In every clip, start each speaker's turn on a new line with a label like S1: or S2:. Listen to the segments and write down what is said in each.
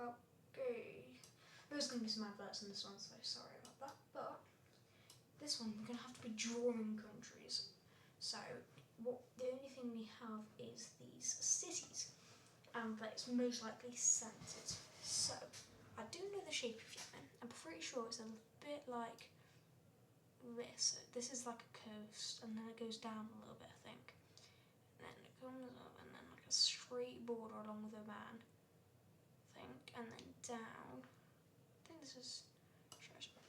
S1: Okay. There's going to be some adverts in this one, so sorry about that. But this one, we're going to have to be drawing countries. So the only thing we have is these cities, and that it's most likely centred. So I do know the shape of Yemen. I'm pretty sure it's a bit like this. So this is like a coast, and then it goes down a little bit, I think. And then it comes up, and then like a straight border along with Oman, I think, and then down. I think this is,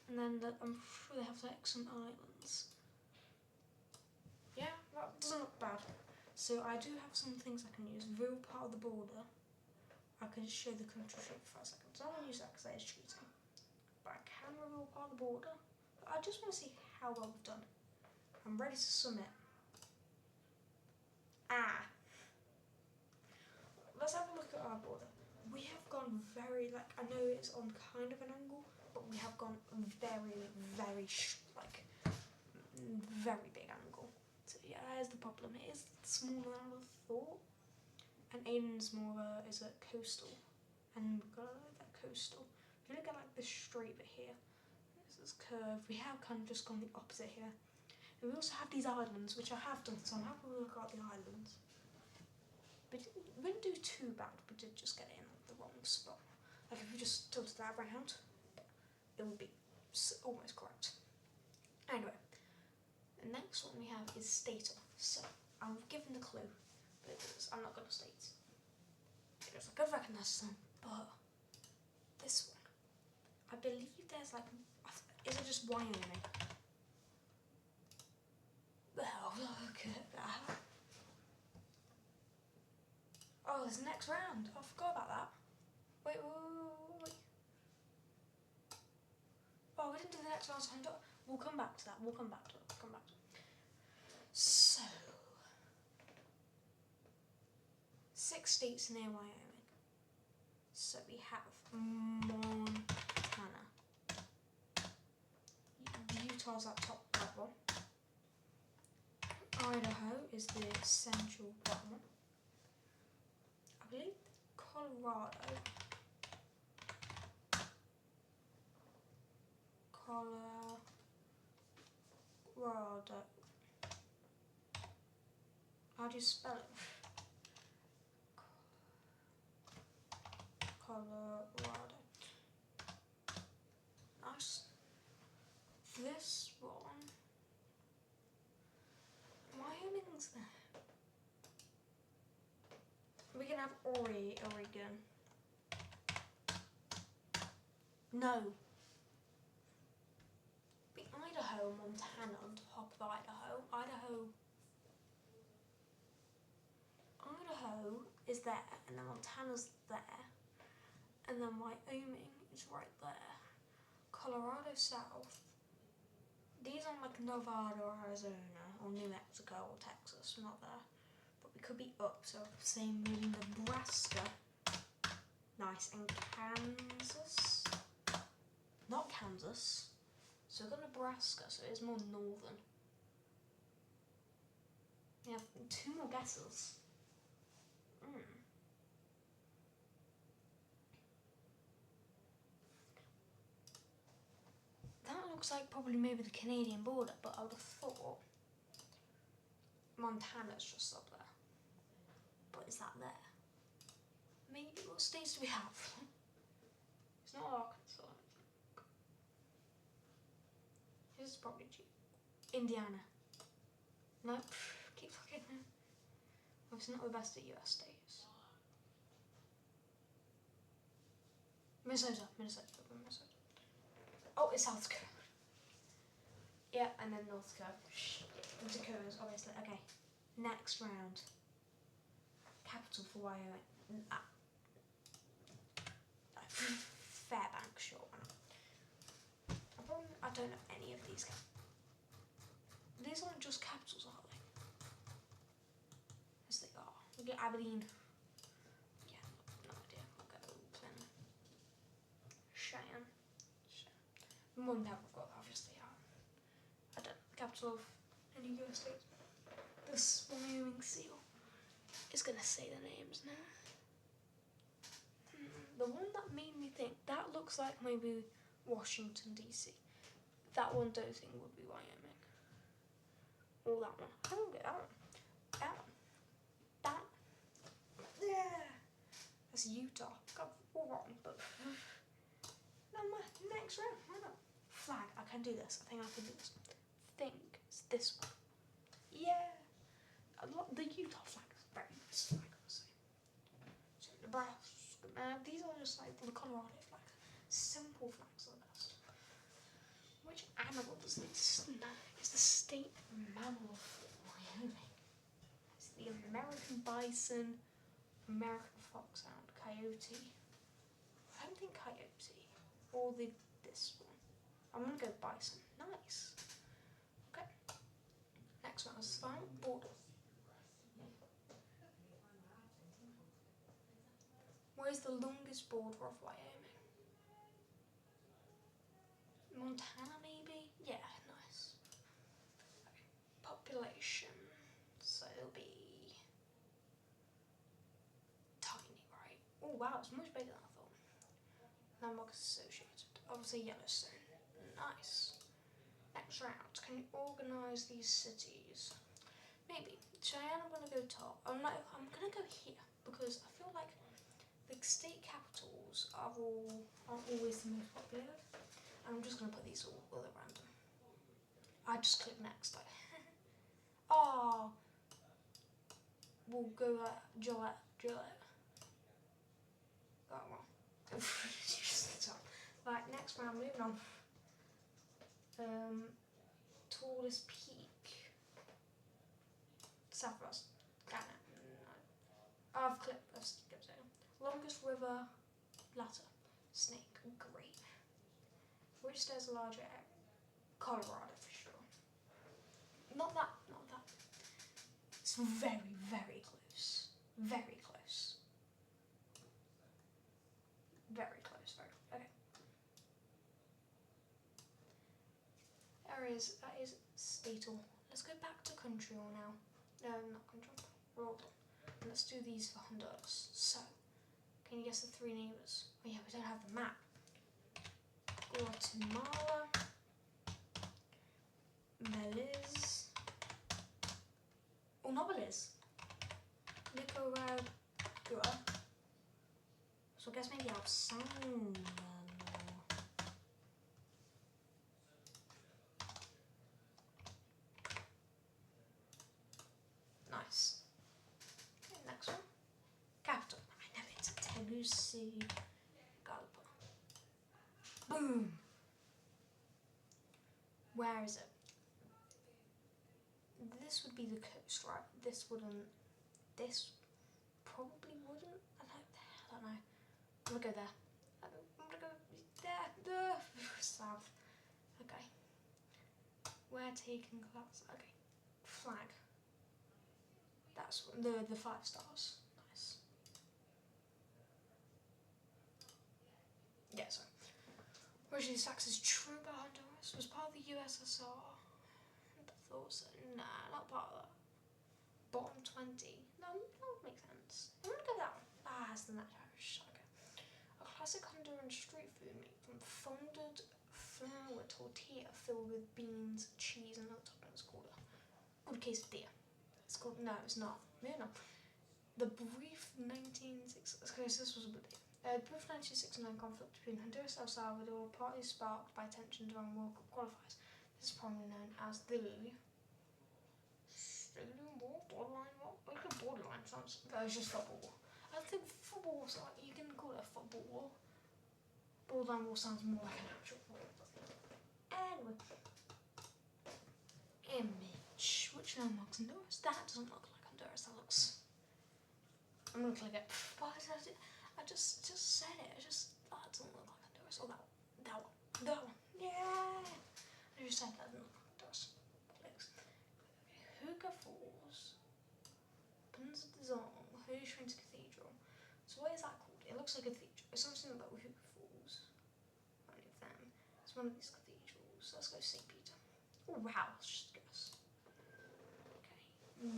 S1: and then I'm sure they have like some islands. Yeah, that doesn't look bad. So I do have some things I can use. Real part of the border. I can just show the country shape for 5 seconds. I don't want to use that because that is cheating. But I can reveal part of the border. But I just want to see how well we've done. I'm ready to submit. Let's have a look at our border. We have gone very, I know it's on kind of an angle, but we have gone very, very, very big angle. So yeah, that is the problem. It is smaller than I would have thought. And Aiden's more is a coastal. And we've got that coastal. If you look at like this straight bit here, this is curved. We have kind of just gone the opposite here. And we also have these islands, which I have done, so I'm happy to look at the islands. We didn't do too bad, we did just get it in the wrong spot. Like if we just tilted that around, it would be almost correct. Anyway, the next one we have is stater. So, I've given the clue, but I'm not going to state. Because I could recognise some, but this one, I believe there's like, is it just Wyoming? Well, look at that. Oh, there's the next round. I forgot about that. Wait. Oh, we didn't do the next round, so we'll come back to that. So, 6 states near Wyoming. So we have Montana. Utah's at top level. Idaho is the central bottom. I believe Colorado. How do you spell it? Colorado. Nice. This one. Wyoming's there. We can have Oregon. No. Be Idaho and Montana on top of Idaho. Idaho is there, and then Montana's there, and then Wyoming is right there. Colorado South. These aren't like Nevada or Arizona or New Mexico or Texas, we're not there. But we could be up, so same maybe Nebraska. Nice, and Kansas. Not Kansas. So we've got Nebraska, so it is more northern. We have 2 more guesses. That looks like probably maybe the Canadian border, but I would have thought Montana's just up there. But is that there? Maybe. What states do we have? It's not Arkansas. This is probably Indiana. Nope. Keep looking. Obviously not the best at US states. Minnesota. Oh, it's South Dakota. Yeah, and then North Dakota. Dakotas, obviously. Okay. Next round. Capital for Wyoming. Fairbanks, sure. I don't know any of these. These aren't just capitals, are they? Yes, they are. Look at Aberdeen. Yeah, no idea. I'll go Plymouth. Cheyenne. Mum never got obviously. I don't know the capital of any US states. This Wyoming seal is gonna say the names now. the one that made me think that looks like maybe Washington DC. That one don't think would be Wyoming. Or that one. I don't get that one. That one. That. Yeah. That's Utah. Got all wrong, but no, my next round. Why not? Flag. I can do this. I think I can do this. Think it's this one. Yeah. The Utah flag is very nice flag, I would say. So Nebraska. These are just like the Colorado flag. Simple flags are the best. Which animal is this? It's the state mammal of Wyoming. It's the American bison, American foxhound, coyote. I don't think coyote. Or this one. I'm gonna go bison. Nice. Okay. Next one is fine. Border. Where's the longest border of Wyoming? Montana, maybe? Yeah, nice. Okay. Population. So it'll be tiny, right? Oh wow, it's much bigger than I thought. Landmarks associated. Obviously Yellowstone. Nice. Next round. Can you organise these cities? Maybe. Cheyenne, I'm gonna go top. I'm gonna go here because I feel like the state capitals aren't always the most popular. And I'm just gonna put these all at random. I just click next though. Oh, we'll go Gillette. Got one. Right, next round, moving on. Tallest peak. Southwest. No. I've clicked this. Longest river. Latter. Snake. Great. Which state's a larger area? Colorado for sure. Not that. It's very, very close. Very close. Very close. Okay. That is statal. Let's go back to country all now. No, not country. Roll on. Let's do these for Honduras. So, can you guess the 3 neighbours? Oh yeah, we don't have the map. Guatemala, Belize. Oh, not Belize. Nicaragua. So I guess maybe El Salvador. Nice. Okay, next one. Capital. I know it's Tegucigalpa. Boom. Where is it? This would be the coast, right? This wouldn't. This probably wouldn't. I don't know. I'm gonna go there. I'm gonna go there. South. Okay. We're taking class. Okay. Flag. That's the 5 stars. Nice. Yeah, so. Originally, facts is true about Honduras. Was part of the USSR. I thought so. Nah, not part of that. Bottom 20. No, that would make sense. I'm gonna go that one. It's the natural Irish. Okay. A classic Honduran street food made from folded flour tortilla filled with beans, cheese, and other toppings called a good quesadilla. It's called. No, it's not. Moving on. The brief 1960s. Okay, so this was a good day. The brief 1969 conflict between Honduras and El Salvador, partly sparked by tensions around World Cup qualifiers. This is probably known as the borderline sounds. It's just football war. I think football war, you can call it a football war. Borderline war sounds more like an actual war. Anyway. Image. Which landmarks Honduras? That doesn't look like Honduras. That looks. I'm gonna click it. Why did I do? I just said it. That doesn't look like Honduras. Oh, that one. Yeah. I just said that doesn't look like Honduras. Clicks. Okay. Hookah Falls. Punzong. Holy Springs Cathedral. So what is that called? It looks like a cathedral. It's something about Hookah Falls. Only of them. It's one of these cathedrals. Let's go St. Peter. Oh wow. Let's just guess. Okay.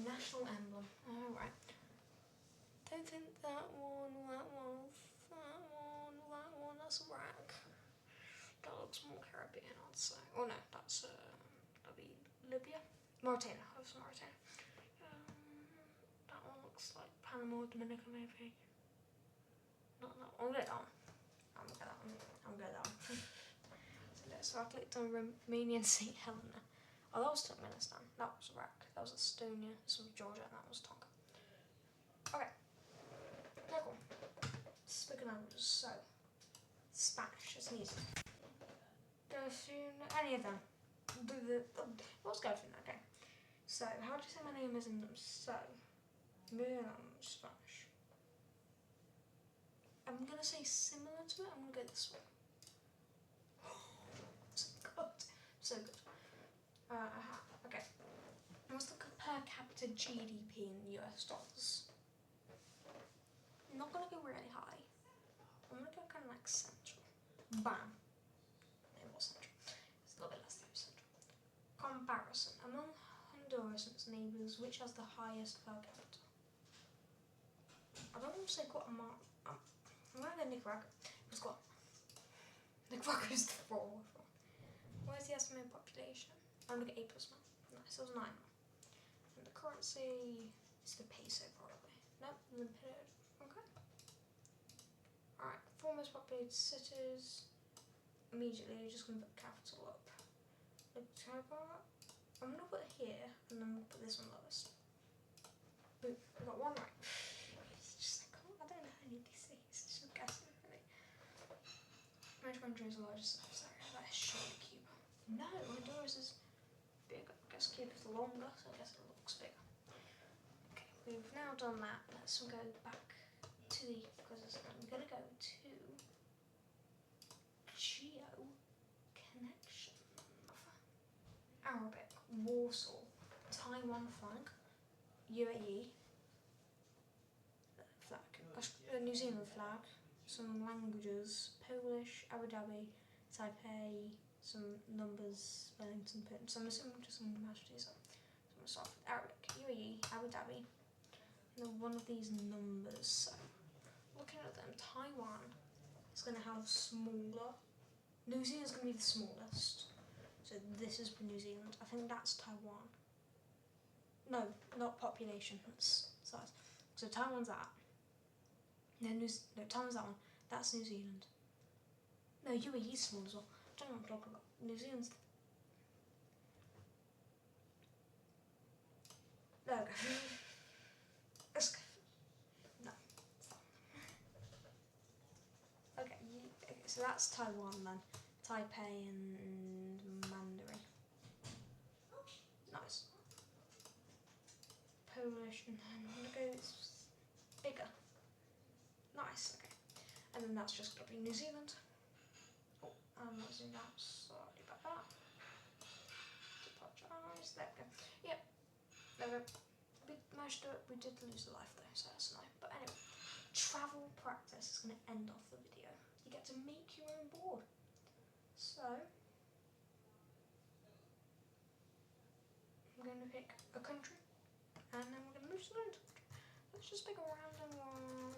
S1: National emblem. Alright. Don't think that one. Caribbean, I'd say. Oh no, that'll be Libya. Mauritania, that was Mauritania. That one looks like Panama, Dominica maybe. Not that one. I'll get that one. I'm gonna get that one. So I clicked on Romania and St. Helena. Oh, that was Turkmenistan. That was Iraq. That was Estonia. This was Georgia, and that was Tonga. Okay. Now cool. Speaking languages, so Spanish. It's easy. Go through any of them. Let's go through that. Okay. So, how do you say my name is in them? So, Spanish. I'm gonna say similar to it. I'm gonna go this way. So good. So good. Okay. What's the per capita GDP in US dollars? I'm not gonna go really high. I'm gonna go kind of like central. Bam. It was central. It's a little bit less than central. Comparison. Among Honduras and its neighbours, which has the highest per capita? I don't want to say Guatemala. I'm gonna go Nicaragua. It's got Nicaragua is the 4. Where's the estimated population? I'm gonna get 8 plus 9. Nice, that was 9. And the currency is the peso probably. Nope, the period. Okay. Alright, 4 most populated cities. Immediately, you're just gonna put capital up. I'm gonna put it here, and then we'll put this one lowest. Boom, we got 1 right. It's just like, I don't know any of these things. It's just guessing, really. Which country is the largest? Sorry, that is surely Cuba. No, Honduras is bigger. I guess Cuba's longer, so I guess it looks bigger. Okay, we've now done that. Let's go back to the quizzes. I'm gonna go to Geo Connection. Arabic, Warsaw, Taiwan flag, UAE flag, New Zealand flag, some languages, Polish, Abu Dhabi, Taipei, some numbers, Wellington, so I'm assuming just some majesties. So I'm going to start with Arabic, UAE, Abu Dhabi, and then one of these numbers. So looking at them, Taiwan is going to have smaller, New Zealand's going to be the smallest. So this is for New Zealand. I think that's Taiwan. No, not population, that's size. So Taiwan's that. No, Taiwan's that one. That's New Zealand. No, UAE's small as well. I don't know what I'm talking about. New Zealand's... There we go. Let's go. No. Okay, so that's Taiwan then. Taipei and Mandarin. Nice. Polish, and then I'm gonna go bigger. Nice, okay. And then that's just gonna be New Zealand. Oh, I'm not zooming out, sorry about that. Apologise, there we go. Yep, there we go. We managed to, we did lose a life though, so that's annoying. But anyway, travel practice is gonna end off the video. You get to make your own board. So, I'm going to pick a country, and then we're going to move to the country. Let's just pick a random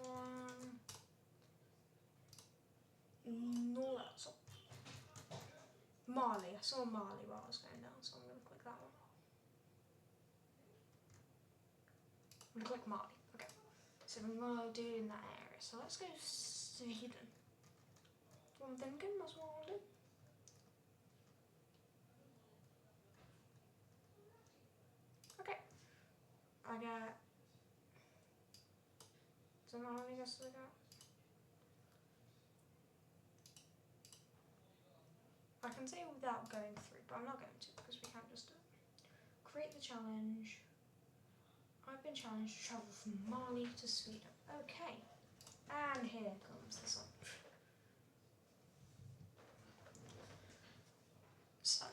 S1: one. No, that's all. Mali. I saw Mali while I was going down, so I'm going to click that one. I'm going to click Mali. Okay. So we're going to do in that area. So let's go Sweden. What I'm thinking, that's what I'll do. I got... Don't know how many guesses I got. I can say without going through, but I'm not going to because we can't just do it. Create the challenge. I've been challenged to travel from Mali to Sweden. Okay. And here comes this one. So.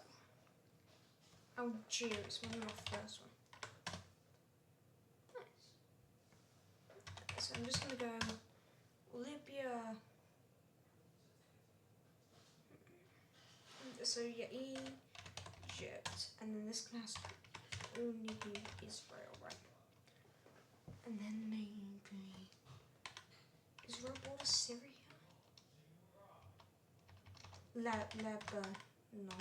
S1: Algeria is one of my first one. So I'm just going to go Libya. So yeah, Egypt, and then this has to only be Israel, right? And then maybe Israel border Syria? Lebanon. No.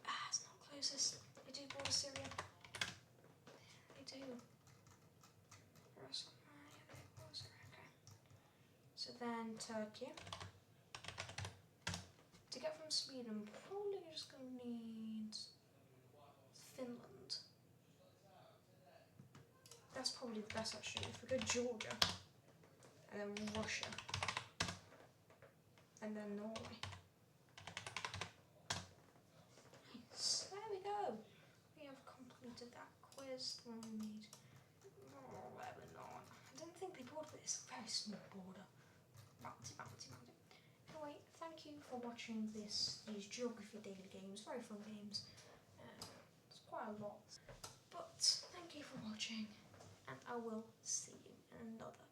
S1: Ah, it's not closest. They do border Syria. They do. Okay. So then Turkey. To get from Sweden, probably just gonna need Finland. That's probably the best actually. If we go Georgia, and then Russia, and then Norway. Nice. There we go. We have completed that quiz. We need. Oh, where we're not. I don't think they border this. Very small border. Bounty. Anyway, thank you for watching these geography daily games. Very fun games. It's quite a lot. But thank you for watching, and I will see you in another